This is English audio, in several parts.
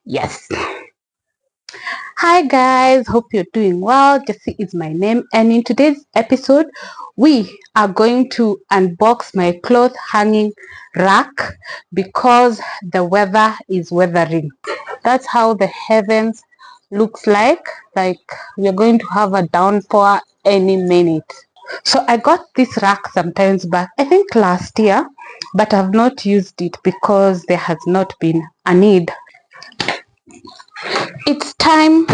Yes. Hi guys, hope you're doing well. Jessie is my name, and in today's episode we are going to unbox my cloth hanging rack because the weather is weathering. That's how the heavens looks like we're going to have a downpour any minute. So I got this rack sometimes back, I think last year, but I've not used it because there has not been a need. It's time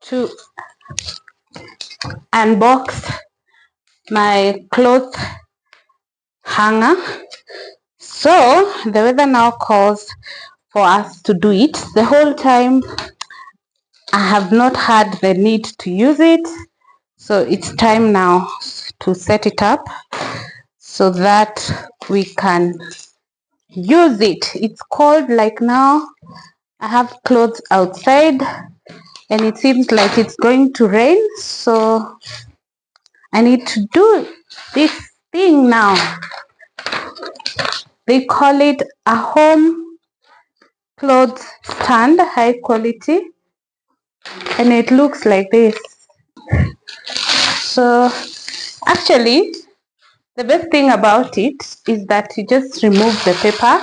to unbox my cloth hanger. So the weather now calls for us to do it. The whole time I have not had the need to use it. So it's time now to set it up so that we can use it. It's cold like now. I have clothes outside and it seems like it's going to rain. So I need to do this thing now. They call it a home clothes stand, high quality, and it looks like this. So actually, the best thing about it is that you just remove the paper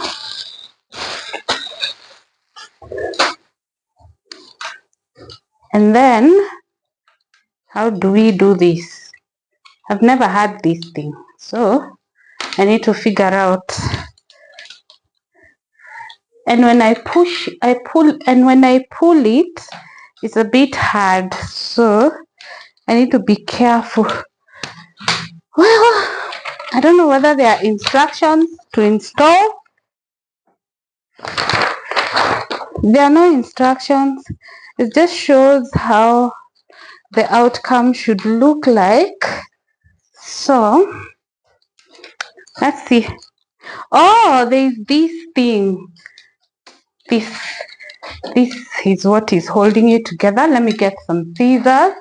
and then how do we do this? I've never had this thing, so I need to figure out. And when I push, I pull, and when I pull it, it's a bit hard, so I need to be careful. Well, I don't know whether there are instructions to install. There are no instructions. It just shows how the outcome should look like. So let's see. Oh, there's this thing. This this is what is holding it together. Let me get some scissors.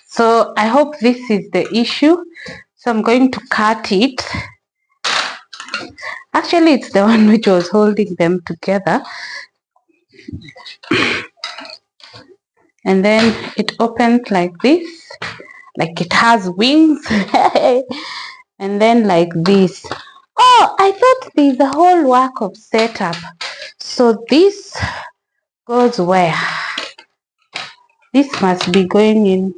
So I hope this is the issue. So I'm going to cut it. Actually, it's the one which was holding them together. And then it opens like this, like it has wings. And then like this. Oh, I thought there's a whole work of setup. So this goes where? This must be going in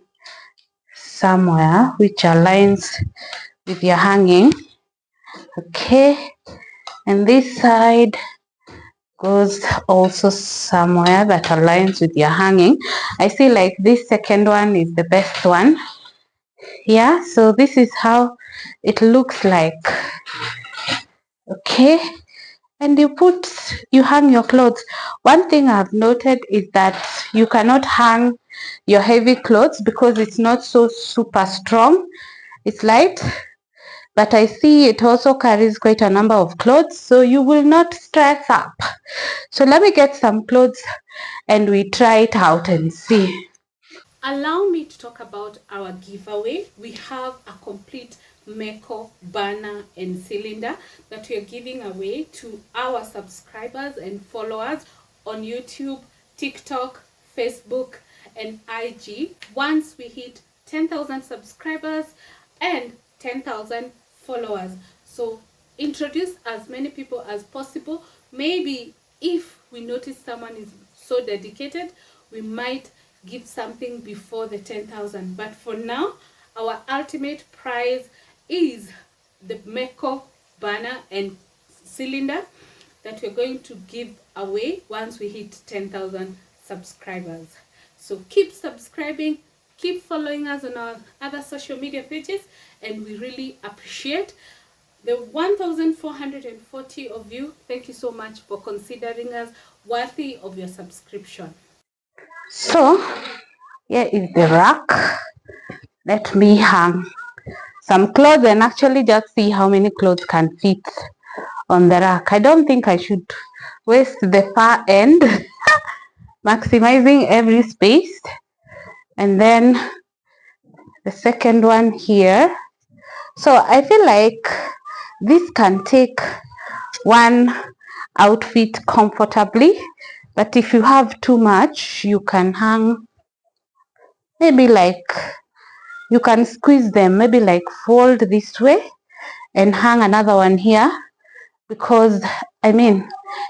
somewhere which aligns with your hanging. Okay, and this side goes also somewhere that aligns with your hanging. I see like this second one is the best one. Yeah, so this is how it looks like. Okay, and you hang your clothes. One thing I've noted is that you cannot hang your heavy clothes because it's not so super strong. It's light, but I see it also carries quite a number of clothes, so you will not stress up. So let me get some clothes and we try it out and see. Allow me to talk about our giveaway. We have a complete Meko banner and cylinder that we are giving away to our subscribers and followers on YouTube, TikTok, Facebook, and IG. Once we hit 10,000 subscribers and 10,000 followers. So introduce as many people as possible. Maybe if we notice someone is so dedicated, we might give something before the 10,000. But for now, our ultimate prize is the Meko banner and cylinder that we're going to give away once we hit 10,000 subscribers. So keep subscribing, keep following us on our other social media pages, and we really appreciate the 1,440 of you. Thank you so much for considering us worthy of your subscription. So here is the rack. Let me hang some clothes and actually just see how many clothes can fit on the rack. I don't think I should waste the far end, maximizing every space. And then the second one here. So I feel like this can take one outfit comfortably. But if you have too much, you can hang, maybe like, you can squeeze them, maybe like fold this way and hang another one here, because I mean,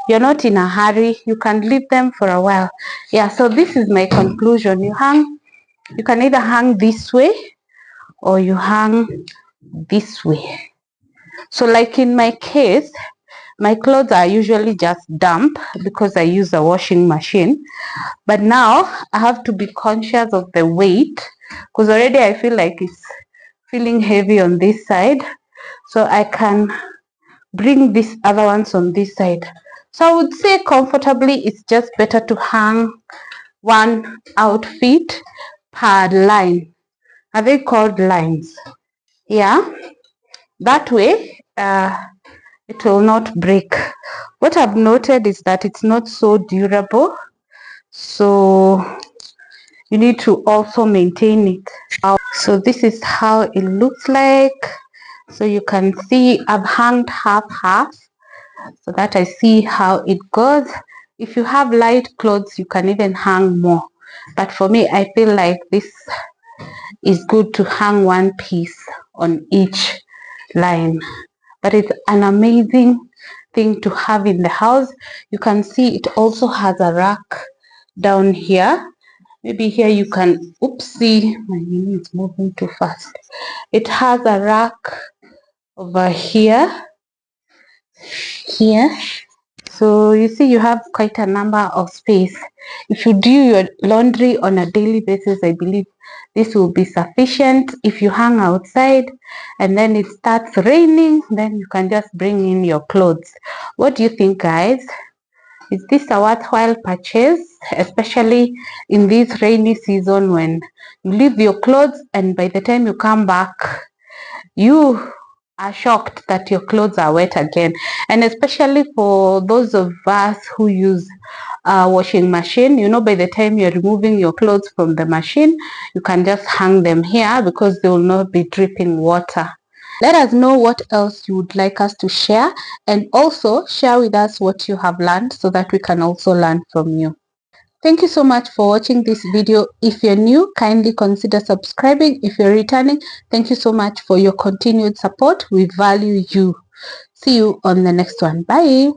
you're not in a hurry, you can leave them for a while. Yeah, so this is my conclusion. You can either hang this way or you hang this way. So like in my case, my clothes are usually just damp because I use a washing machine. But now I have to be conscious of the weight, because already I feel like it's feeling heavy on this side. So I can bring these other ones on this side. So I would say comfortably, it's just better to hang one outfit per line. Are they called lines? Yeah, that way it will not break. What I've noted is that it's not so durable, so you need to also maintain it. So this is how it looks like. So you can see I've hung half so that I see how it goes. If you have light clothes, you can even hang more, but for me, I feel like this is good to hang one piece on each line. But it's an amazing thing to have in the house. You can see it also has a rack down here. Maybe here you can, oopsie, my knee is moving too fast. It has a rack over here. So you see you have quite a number of space. If you do your laundry on a daily basis, I believe this will be sufficient. If you hang outside and then it starts raining, then you can just bring in your clothes. What do you think, guys? Is this a worthwhile purchase, especially in this rainy season when you leave your clothes and by the time you come back, you are shocked that your clothes are wet again? And especially for those of us who use a washing machine, you know, by the time you're removing your clothes from the machine, you can just hang them here because they will not be dripping water. Let us know what else you would like us to share, and also share with us what you have learned so that we can also learn from you. Thank you so much for watching this video. If you're new, kindly consider subscribing. If you're returning, thank you so much for your continued support. We value you. See you on the next one. Bye.